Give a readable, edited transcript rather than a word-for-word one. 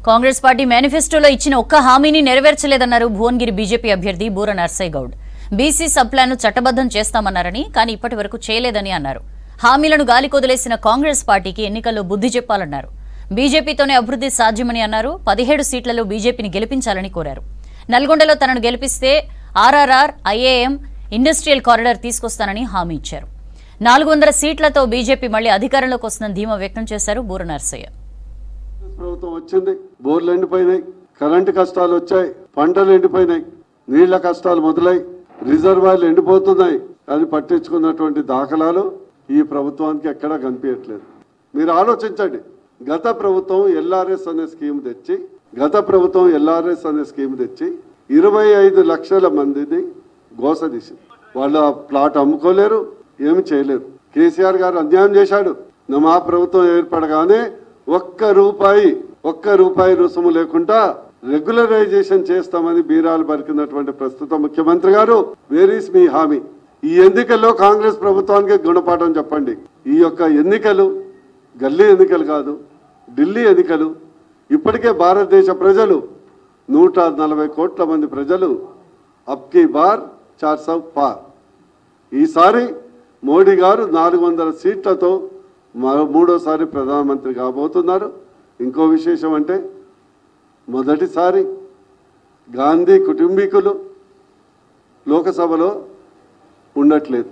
Congress party మేనిఫెస్టోలో ఇచ్చిన ఒక్క హామీని నెరవేర్చలేదన్నారు భువనగిరి బీజేపీ అభ్యర్థి Boora Narsaiah Goud. BC sub plan ను చట్టబద్దం చేస్తామన్నారని, కానీ ఇప్పటివరకు చేయలేదని అన్నారు. హామీలను గాలికొదిలేసిన కాంగ్రెస్ పార్టీకి ఎన్నికల్లో బుద్ధి చెప్పాలన్నారు. బీజేపీతోనే అభివృద్ధి సాధ్యమని అన్నారు. 17 సీట్లలో బీజేపీని గెలిపించాలని కోరారు. నల్గొండలో తనను గెలిపిస్తే ఆర్ఆర్ఆర్, ఐఏఎం, ఇండస్ట్రియల్ కారిడార్ తీసుకొస్తానని హామీ ఇచ్చారు. 400 సీట్లతో బీజేపీ మళ్లీ అధికారంలోకి వస్తుందని ధీమా వ్యక్తం చేశారు బూర నర్సయ్య. ప్రభుత్వం వచ్చింది, బోర్లు ఎండిపోయినాయి, కరెంటు కష్టాలు వచ్చాయి, పంటలు ఎండిపోయినాయి, నీళ్ల కష్టాలు మొదలై రిజర్వాయర్లు ఎండిపోతున్నాయి. అది పట్టించుకున్నటువంటి దాఖలాలు ఈ ప్రభుత్వానికి ఎక్కడా కనిపించట్లేదు. మీరు ఆలోచించండి. గత ప్రభుత్వం ఎల్ఆర్ఎస్ అనే స్కీమ్ తెచ్చి 25 లక్షల మందిని గోసదీసింది. వాళ్ళు ఆ ప్లాట్ అమ్ముకోలేరు, ఏమి చేయలేరు. కేసీఆర్ గారు అన్యాయం చేశాడు. మా ప్రభుత్వం ఏర్పడగానే ఒక్క రూపాయి రుసుము లేకుండా రెగ్యులరైజేషన్ చేస్తామని బీరాలు పలికినటువంటి ప్రస్తుత ముఖ్యమంత్రి గారు, వేర్ ఈస్ మీ హామీ? ఈ ఎన్నికల్లో కాంగ్రెస్ ప్రభుత్వానికి గుణపాఠం చెప్పండి. ఈ యొక్క ఎన్నికలు గల్లీ ఎన్నికలు కాదు, ఢిల్లీ ఎన్నికలు. ఇప్పటికే భారతదేశ ప్రజలు 140 కోట్ల మంది ప్రజలు అబ్కీ బార్ 400 పార్. ఈసారి మోడీ గారు 400 సీట్లతో మూడోసారి ప్రధానమంత్రి కాబోతున్నారు. ఇంకో విశేషం అంటే, మొదటిసారి గాంధీ కుటుంబీకులు లోకసభలో ఉండట్లేదు.